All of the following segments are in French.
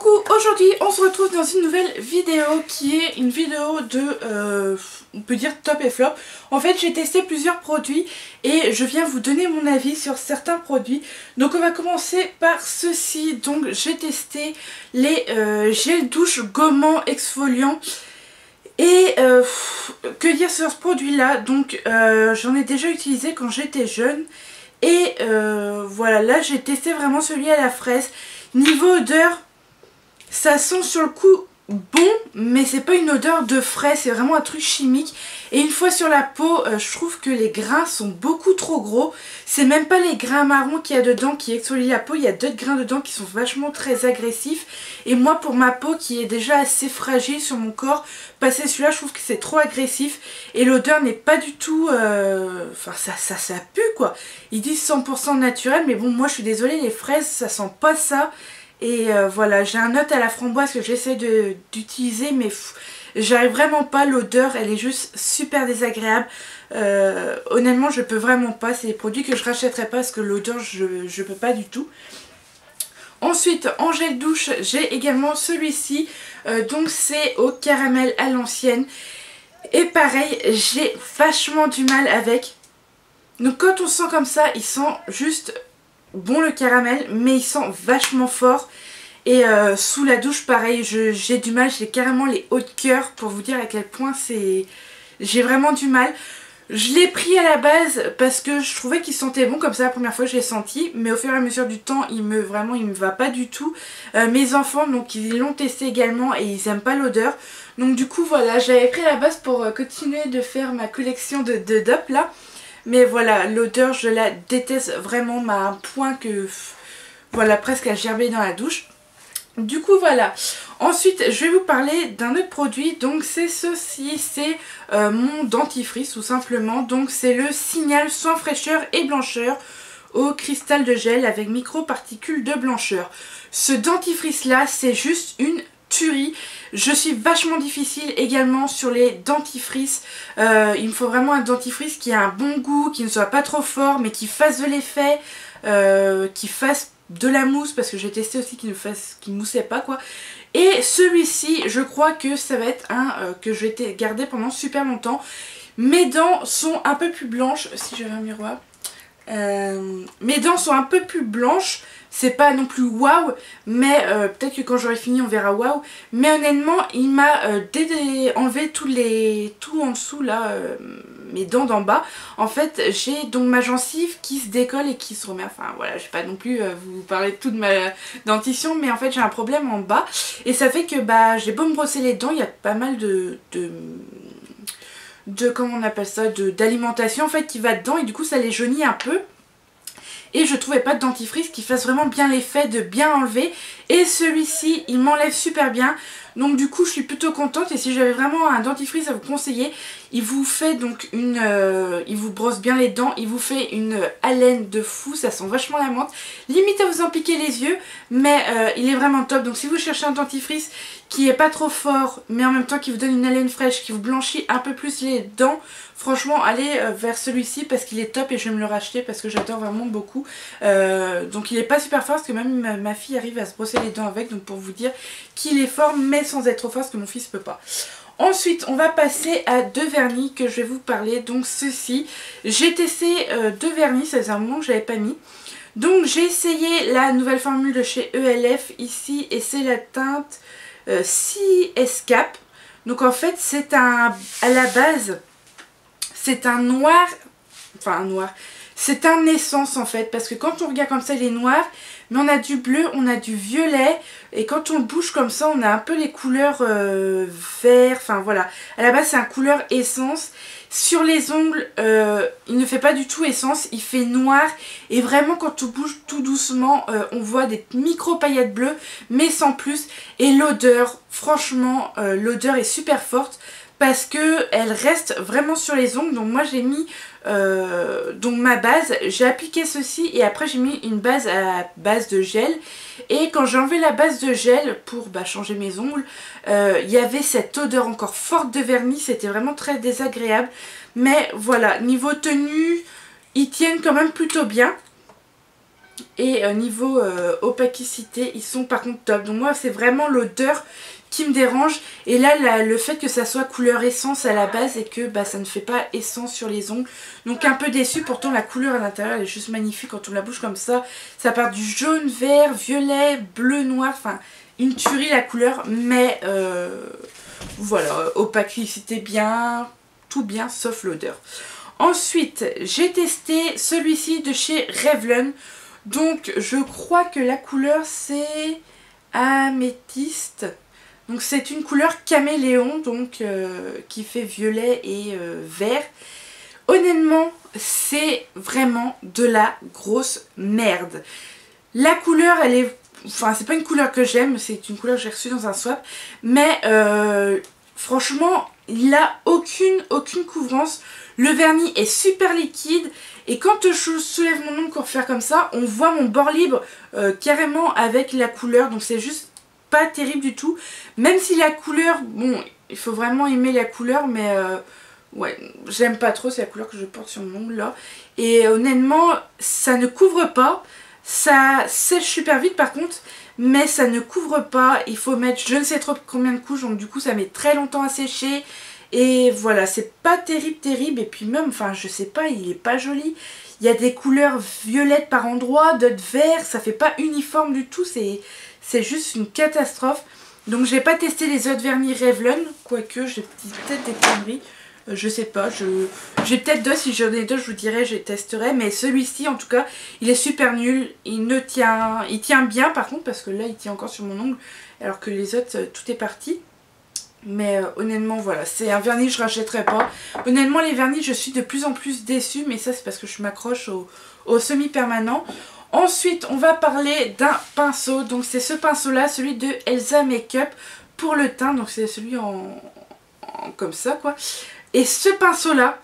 Coucou, aujourd'hui on se retrouve dans une nouvelle vidéo qui est une vidéo de, on peut dire top et flop. En fait j'ai testé plusieurs produits et je viens vous donner mon avis sur certains produits. Donc on va commencer par ceci. Donc j'ai testé les gels douche gommants exfoliants. Et que dire sur ce produit là. Donc j'en ai déjà utilisé quand j'étais jeune. Et voilà, là j'ai testé vraiment celui à la fraise. Niveau odeur, ça sent sur le coup bon, mais c'est pas une odeur de frais, c'est vraiment un truc chimique. Et une fois sur la peau, je trouve que les grains sont beaucoup trop gros. C'est même pas les grains marrons qu'il y a dedans qui exfolient la peau, il y a d'autres grains dedans qui sont vachement très agressifs. Et moi pour ma peau qui est déjà assez fragile sur mon corps, passer celui-là je trouve que c'est trop agressif. Et l'odeur n'est pas du tout... Enfin ça pue quoi. Ils disent 100% naturel, mais bon moi je suis désolée, les fraises ça sent pas ça. Et voilà, j'ai un note à la framboise que j'essaie d'utiliser, mais j'arrive vraiment pas, l'odeur elle est juste super désagréable. Honnêtement je peux vraiment pas, c'est des produits que je rachèterai pas parce que l'odeur je peux pas du tout. Ensuite en gel douche j'ai également celui-ci, donc c'est au caramel à l'ancienne. Et pareil j'ai vachement du mal avec. Donc quand on sent comme ça, il sent juste... bon le caramel, mais il sent vachement fort. Et sous la douche pareil, j'ai du mal, j'ai carrément les hauts de cœur pour vous dire à quel point c'est... j'ai vraiment du mal. Je l'ai pris à la base parce que je trouvais qu'il sentait bon, comme ça la première fois je l'ai senti, mais au fur et à mesure du temps il me va pas du tout. Mes enfants donc ils l'ont testé également et ils aiment pas l'odeur. Donc du coup voilà, j'avais pris à la base pour continuer de faire ma collection de dupes là. Mais voilà, l'odeur je la déteste vraiment, à un point que voilà, presque à gerber dans la douche. Du coup voilà, ensuite je vais vous parler d'un autre produit. Donc c'est ceci, c'est mon dentifrice tout simplement. Donc c'est le Signal Soin Fraîcheur et Blancheur au cristal de gel avec micro-particules de blancheur. Ce dentifrice là c'est juste une tuerie. Je suis vachement difficile également sur les dentifrices. Il me faut vraiment un dentifrice qui a un bon goût, qui ne soit pas trop fort mais qui fasse de l'effet, qui fasse de la mousse, parce que j'ai testé aussi qui ne moussait pas quoi. Et celui-ci je crois que ça va être un que je vais garder pendant super longtemps. Mes dents sont un peu plus blanches, si j'avais un miroir. Mes dents sont un peu plus blanches, c'est pas non plus waouh, mais peut-être que quand j'aurai fini on verra waouh. Mais honnêtement il m'a enlevé tout en dessous là, mes dents d'en bas. En fait j'ai donc ma gencive qui se décolle et qui se remet, enfin voilà, je vais pas non plus vous parler de toute ma dentition, mais en fait j'ai un problème en bas et ça fait que bah j'ai beau me brosser les dents, il y a pas mal de comment on appelle ça, d'alimentation en fait qui va dedans, et du coup ça les jaunit un peu. Et je trouvais pas de dentifrice qui fasse vraiment bien l'effet de bien enlever. Et celui-ci il m'enlève super bien. Donc du coup je suis plutôt contente. Et si j'avais vraiment un dentifrice à vous conseiller, il vous fait donc une... il vous brosse bien les dents. Il vous fait une haleine de fou. Ça sent vachement la menthe. Limite à vous en piquer les yeux. Mais il est vraiment top. Donc si vous cherchez un dentifrice qui est pas trop fort, mais en même temps qui vous donne une haleine fraîche, qui vous blanchit un peu plus les dents, franchement allez vers celui-ci parce qu'il est top. Et je vais me le racheter parce que j'adore vraiment beaucoup. Donc il est pas super fort parce que même ma fille arrive à se brosser les dents avec. Donc pour vous dire qu'il est fort mais sans être trop fort parce que mon fils peut pas. Ensuite on va passer à deux vernis que je vais vous parler. Donc ceci, j'ai testé deux vernis, ça faisait un moment que j'avais pas mis. Donc j'ai essayé la nouvelle formule de chez ELF ici et c'est la teinte Sea Escape. Donc en fait c'est à la base c'est un noir, enfin un noir, c'est un essence en fait, parce que quand on regarde comme ça il est noir, mais on a du bleu, on a du violet, et quand on le bouge comme ça on a un peu les couleurs vert, enfin voilà. À la base c'est un couleur essence. Sur les ongles il ne fait pas du tout essence, il fait noir, et vraiment quand on bouge tout doucement on voit des micro paillettes bleues mais sans plus. Et l'odeur, franchement l'odeur est super forte parce que elle reste vraiment sur les ongles. Donc moi j'ai mis donc ma base, j'ai appliqué ceci et après j'ai mis une base à base de gel. Et quand j'ai enlevé la base de gel pour changer mes ongles, il y avait cette odeur encore forte de vernis, c'était vraiment très désagréable. Mais voilà, niveau tenue, ils tiennent quand même plutôt bien. Et niveau opacité, ils sont par contre top. Donc moi c'est vraiment l'odeur qui me dérange. Et là le fait que ça soit couleur essence à la base et que bah, ça ne fait pas essence sur les ongles. Donc un peu déçu, pourtant la couleur à l'intérieur elle est juste magnifique quand on la bouge comme ça. Ça part du jaune, vert, violet, bleu, noir, enfin une tuerie la couleur. Mais voilà, opacité bien, tout bien sauf l'odeur. Ensuite j'ai testé celui-ci de chez Revlon. Donc je crois que la couleur c'est améthyste. Donc c'est une couleur caméléon, donc qui fait violet et vert. Honnêtement, c'est vraiment de la grosse merde. La couleur, elle est... Enfin, c'est pas une couleur que j'aime, c'est une couleur que j'ai reçue dans un swap. Mais franchement, il a aucune couvrance. Le vernis est super liquide. Et quand je soulève mon ongle pour faire comme ça, on voit mon bord libre carrément avec la couleur. Donc c'est juste pas terrible du tout. Même si la couleur, bon, il faut vraiment aimer la couleur, mais ouais, j'aime pas trop, c'est la couleur que je porte sur mon ongle là. Et honnêtement, ça ne couvre pas. Ça sèche super vite par contre, mais ça ne couvre pas. Il faut mettre je ne sais trop combien de couches, donc du coup ça met très longtemps à sécher. Et voilà, c'est pas terrible. Et puis même, enfin je sais pas, il est pas joli. Il y a des couleurs violettes par endroits, d'autres verts, ça fait pas uniforme du tout, c'est juste une catastrophe. Donc j'ai pas testé les autres vernis Revlon, quoique j'ai peut-être des conneries. Je sais pas, j'ai peut-être deux, si j'en ai deux je vous dirai, je les testerai. Mais celui-ci en tout cas, il est super nul, il tient bien par contre, parce que là il tient encore sur mon ongle, alors que les autres, tout est parti. Mais honnêtement voilà, c'est un vernis que je rachèterai pas. Honnêtement les vernis je suis de plus en plus déçue, mais ça c'est parce que je m'accroche au semi-permanent. Ensuite on va parler d'un pinceau, donc c'est ce pinceau là, celui de Elsa Makeup pour le teint, donc c'est celui en comme ça quoi. Et ce pinceau là,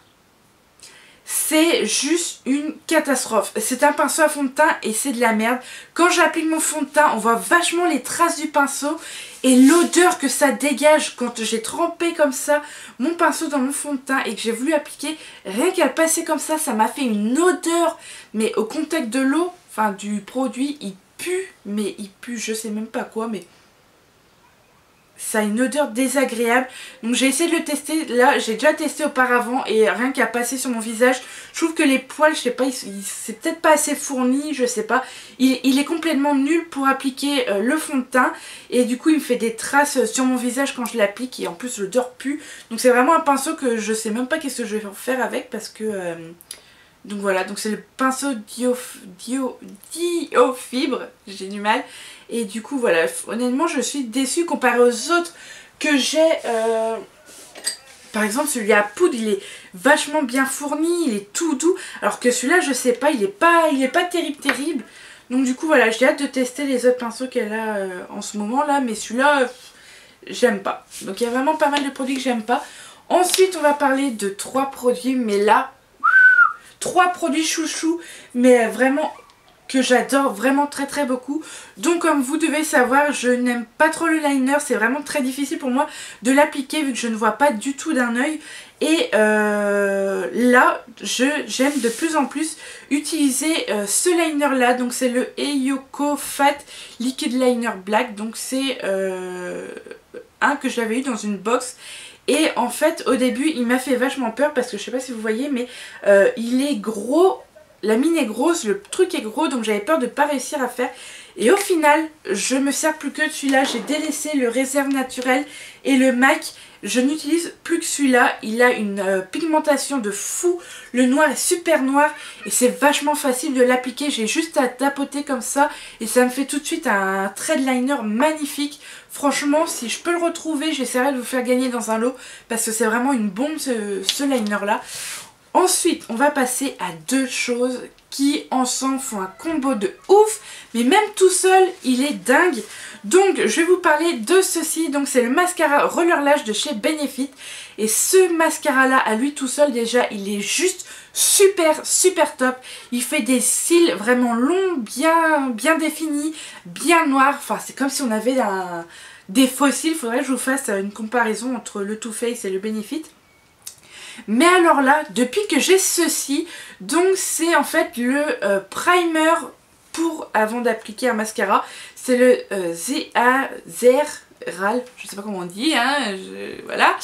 c'est juste une catastrophe. C'est un pinceau à fond de teint et c'est de la merde. Quand j'applique mon fond de teint, on voit vachement les traces du pinceau. Et l'odeur que ça dégage quand j'ai trempé comme ça mon pinceau dans mon fond de teint et que j'ai voulu appliquer, rien qu'à le passer comme ça m'a fait une odeur. Mais au contact de l'eau, enfin du produit, il pue. Mais il pue, je sais même pas quoi, mais... ça a une odeur désagréable. Donc j'ai essayé de le tester. Là j'ai déjà testé auparavant et rien qu'à passer sur mon visage, je trouve que les poils, je sais pas, c'est peut-être pas assez fourni, je sais pas. Il est complètement nul pour appliquer le fond de teint. Et du coup il me fait des traces sur mon visage quand je l'applique. Et en plus l'odeur pue. Donc c'est vraiment un pinceau que je sais même pas qu'est-ce que je vais faire avec. Parce que... donc voilà, donc c'est le pinceau Diofibre, j'ai du mal. Et du coup voilà, honnêtement je suis déçue comparé aux autres que j'ai. Par exemple celui à poudre, il est vachement bien fourni, il est tout doux. Alors que celui-là je sais pas, il est pas terrible. Donc du coup voilà, j'ai hâte de tester les autres pinceaux qu'elle a en ce moment là. Mais celui-là, j'aime pas. Donc il y a vraiment pas mal de produits que j'aime pas. Ensuite on va parler de 3 produits, mais là... 3 produits chouchou, mais vraiment que j'adore vraiment très beaucoup. Donc comme vous devez savoir, je n'aime pas trop le liner, c'est vraiment très difficile pour moi de l'appliquer vu que je ne vois pas du tout d'un œil. Et là, j'aime de plus en plus utiliser ce liner là, donc c'est le Eyoko Fat Liquid Liner Black, donc c'est un que j'avais eu dans une box. Et en fait au début il m'a fait vachement peur parce que je sais pas si vous voyez mais il est gros, la mine est grosse, le truc est gros, donc j'avais peur de ne pas réussir à faire. Et au final je me sers plus que de celui-là, j'ai délaissé le réserve naturel et le MAC. Je n'utilise plus que celui-là, il a une pigmentation de fou, le noir est super noir et c'est vachement facile de l'appliquer, j'ai juste à tapoter comme ça et ça me fait tout de suite un trait de liner magnifique. Franchement si je peux le retrouver, j'essaierai de vous faire gagner dans un lot parce que c'est vraiment une bombe ce liner là. Ensuite on va passer à 2 choses qui ensemble font un combo de ouf, mais même tout seul il est dingue. Donc je vais vous parler de ceci, donc c'est le mascara Roller Lash de chez Benefit. Et ce mascara là à lui tout seul déjà il est juste super top. Il fait des cils vraiment longs, bien définis, bien noirs, enfin c'est comme si on avait des faux cils. Il faudrait que je vous fasse une comparaison entre le Too Faced et le Benefit. Mais alors là, depuis que j'ai ceci, donc c'est en fait le primer pour avant d'appliquer un mascara. C'est le Zeral, je sais pas comment on dit, hein, voilà.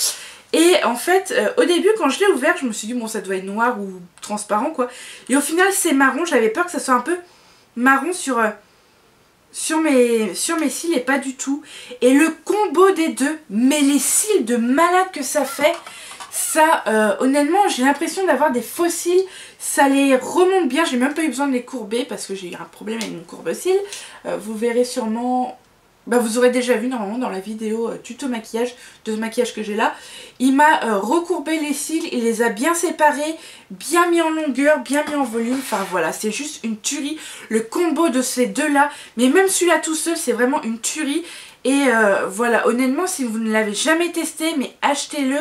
Et en fait, au début, quand je l'ai ouvert, je me suis dit, bon, ça doit être noir ou transparent, quoi. Et au final, c'est marron. J'avais peur que ça soit un peu marron sur mes cils et pas du tout. Et le combo des deux, mais les cils de malade que ça fait, ça, honnêtement, j'ai l'impression d'avoir des faux cils. Ça les remonte bien. J'ai même pas eu besoin de les courber parce que j'ai eu un problème avec mon courbe-cils. Vous verrez sûrement... Bah, vous aurez déjà vu normalement dans la vidéo tuto maquillage de ce maquillage que j'ai là. Il m'a recourbé les cils, il les a bien séparés, bien mis en longueur, bien mis en volume. Enfin voilà, c'est juste une tuerie. Le combo de ces deux là, mais même celui-là tout seul, c'est vraiment une tuerie. Et voilà, honnêtement, si vous ne l'avez jamais testé, mais achetez-le.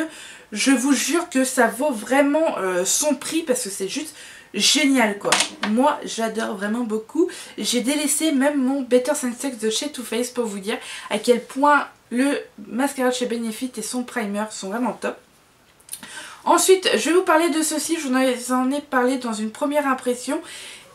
Je vous jure que ça vaut vraiment son prix parce que c'est juste... génial quoi. Moi j'adore vraiment beaucoup. J'ai délaissé même mon Better Sensex de chez Too Faced pour vous dire à quel point le mascara de chez Benefit et son primer sont vraiment top. Ensuite je vais vous parler de ceci. Je vous en ai parlé dans une première impression.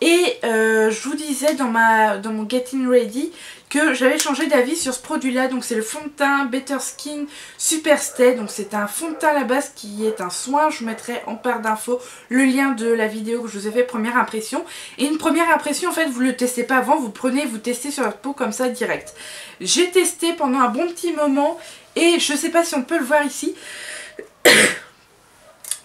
Et je vous disais dans mon Getting Ready que j'avais changé d'avis sur ce produit là. Donc c'est le fond de teint Better Skin Super Stay. Donc c'est un fond de teint à la base qui est un soin. Je vous mettrai en barre d'infos le lien de la vidéo que je vous ai fait première impression. Et une première impression en fait vous ne le testez pas avant. Vous prenez, vous testez sur votre peau comme ça direct. J'ai testé pendant un bon petit moment. Et je ne sais pas si on peut le voir ici.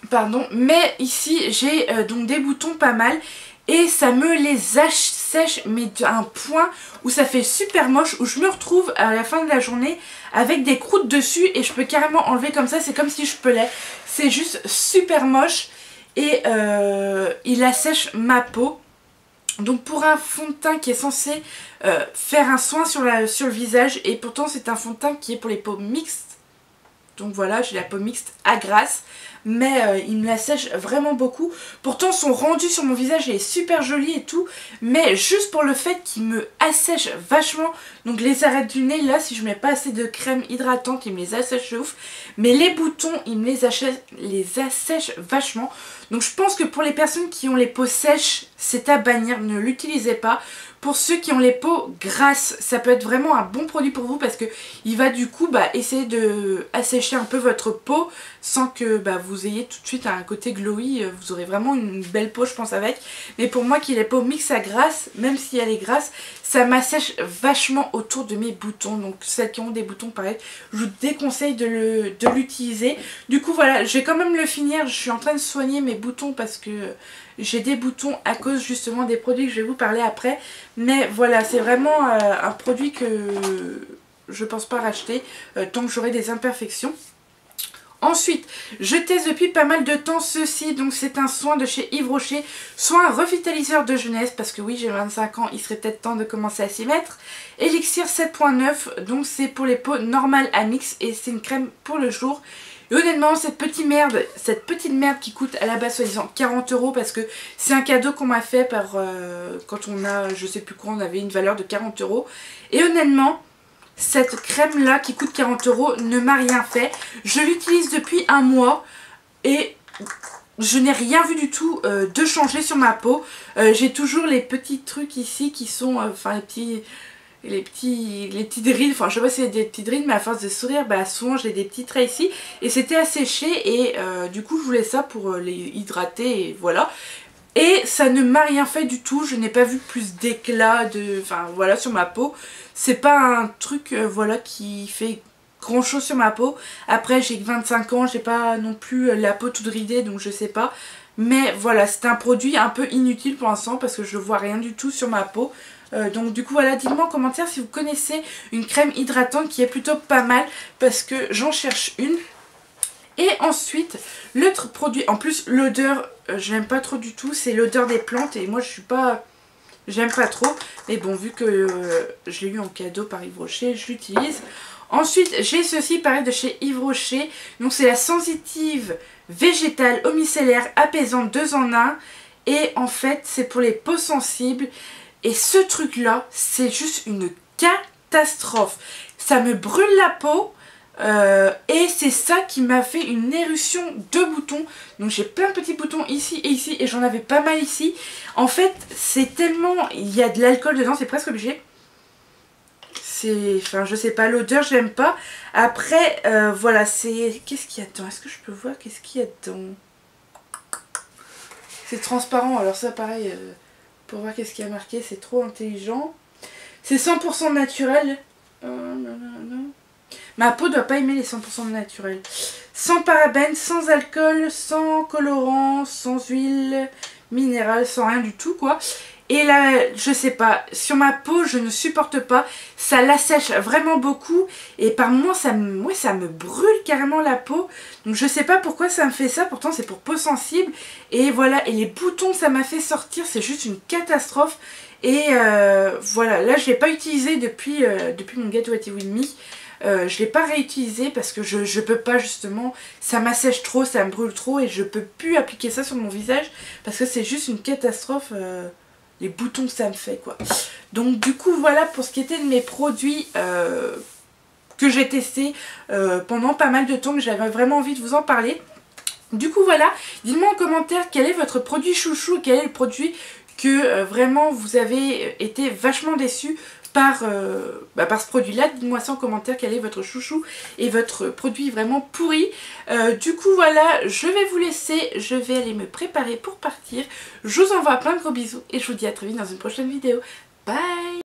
Pardon. Mais ici j'ai donc des boutons pas mal. Et ça me les sèche mais à un point où ça fait super moche, où je me retrouve à la fin de la journée avec des croûtes dessus et je peux carrément enlever comme ça, c'est comme si je pelais. C'est juste super moche et il assèche ma peau. Donc pour un fond de teint qui est censé faire un soin sur le visage, et pourtant c'est un fond de teint qui est pour les peaux mixtes. Donc voilà, j'ai la peau mixte à grasse. Mais il me la sèche vraiment beaucoup. Pourtant son rendu sur mon visage est super joli et tout. Mais juste pour le fait qu'il me assèche vachement. Donc les arêtes du nez là, si je mets pas assez de crème hydratante, il me les assèche de ouf. Mais les boutons, il me les assèche vachement. Donc je pense que pour les personnes qui ont les peaux sèches, c'est à bannir, ne l'utilisez pas. Pour ceux qui ont les peaux grasses, ça peut être vraiment un bon produit pour vous parce que il va du coup essayer de assécher un peu votre peau sans que vous ayez tout de suite un côté glowy. Vous aurez vraiment une belle peau je pense avec. Mais pour moi qui ai les peaux mixtes à grasse, même si elle est grasse, ça m'assèche vachement autour de mes boutons. Donc celles qui ont des boutons pareil, je vous déconseille de l'utiliser. Du coup voilà, je vais quand même le finir. Je suis en train de soigner mes boutons parce que j'ai des boutons à cause justement des produits que je vais vous parler après. Mais voilà, c'est vraiment un produit que je pense pas racheter tant que j'aurai des imperfections. Ensuite, je teste depuis pas mal de temps ceci, donc c'est un soin de chez Yves Rocher, soin revitaliseur de jeunesse, parce que oui j'ai 25 ans, il serait peut-être temps de commencer à s'y mettre. Elixir 7.9, donc c'est pour les peaux normales à mix et c'est une crème pour le jour. Et honnêtement cette petite merde qui coûte à la base soi-disant 40 € parce que c'est un cadeau qu'on m'a fait par quand on a, je sais plus quoi, on avait une valeur de 40 €. Et honnêtement, cette crème là qui coûte 40 € ne m'a rien fait. Je l'utilise depuis un mois et je n'ai rien vu du tout de changer sur ma peau. J'ai toujours les petits trucs ici qui sont, les petites rides, enfin je sais pas si c'est des petites rides mais à force de sourire souvent j'ai des petits traits ici et c'était asséché et du coup je voulais ça pour les hydrater et voilà. Et ça ne m'a rien fait du tout, je n'ai pas vu plus d'éclat voilà sur ma peau. C'est pas un truc voilà qui fait grand chose sur ma peau. Après j'ai que 25 ans, j'ai pas non plus la peau toute ridée donc je sais pas. Mais voilà, c'est un produit un peu inutile pour l'instant parce que je vois rien du tout sur ma peau. Donc du coup voilà, dites-moi en commentaire si vous connaissez une crème hydratante qui est plutôt pas mal parce que j'en cherche une. Et ensuite l'autre produit, en plus l'odeur je n'aime pas trop du tout, c'est l'odeur des plantes et moi je suis pas, j'aime pas trop. Mais bon, vu que je l'ai eu en cadeau par Yves Rocher, je l'utilise. Ensuite j'ai ceci pareil de chez Yves Rocher, donc c'est la sensitive végétale eau micellaire apaisante 2 en 1 et en fait c'est pour les peaux sensibles. Et ce truc là c'est juste une catastrophe, ça me brûle la peau. Et c'est ça qui m'a fait une éruption de boutons. Donc j'ai plein de petits boutons ici et ici, et j'en avais pas mal ici. En fait c'est tellement, il y a de l'alcool dedans, c'est presque obligé. C'est, enfin je sais pas, l'odeur j'aime pas. Après voilà, c'est, qu'est-ce qu'il y a dedans? Est-ce que je peux voir qu'est-ce qu'il y a dedans? C'est transparent, alors ça pareil, pour voir qu'est-ce qu'il y a marqué, c'est trop intelligent. C'est 100% naturel. Non. Ma peau doit pas aimer les 100% naturels. Sans parabènes, sans alcool, sans colorant, sans huile minérale, sans rien du tout quoi. Et là, je sais pas, sur ma peau, je ne supporte pas. Ça l'assèche vraiment beaucoup. Et par moments, ça me brûle carrément la peau. Donc je sais pas pourquoi ça me fait ça. Pourtant, c'est pour peau sensible. Et voilà, et les boutons, ça m'a fait sortir. C'est juste une catastrophe. Et voilà, là, je l'ai pas utilisé depuis mon Get Wet With Me. Je l'ai pas réutilisé parce que je peux pas justement, ça m'assèche trop, ça me brûle trop et je peux plus appliquer ça sur mon visage parce que c'est juste une catastrophe, les boutons que ça me fait quoi. Donc du coup voilà pour ce qui était de mes produits que j'ai testés pendant pas mal de temps, que j'avais vraiment envie de vous en parler. Du coup voilà, dites-moi en commentaire quel est votre produit chouchou, quel est le produit que vraiment vous avez été vachement déçu par ce produit là. Dites-moi ça en commentaire, quel est votre chouchou et votre produit vraiment pourri. Du coup voilà, je vais vous laisser, je vais aller me préparer pour partir. Je vous envoie plein de gros bisous et je vous dis à très vite dans une prochaine vidéo. Bye!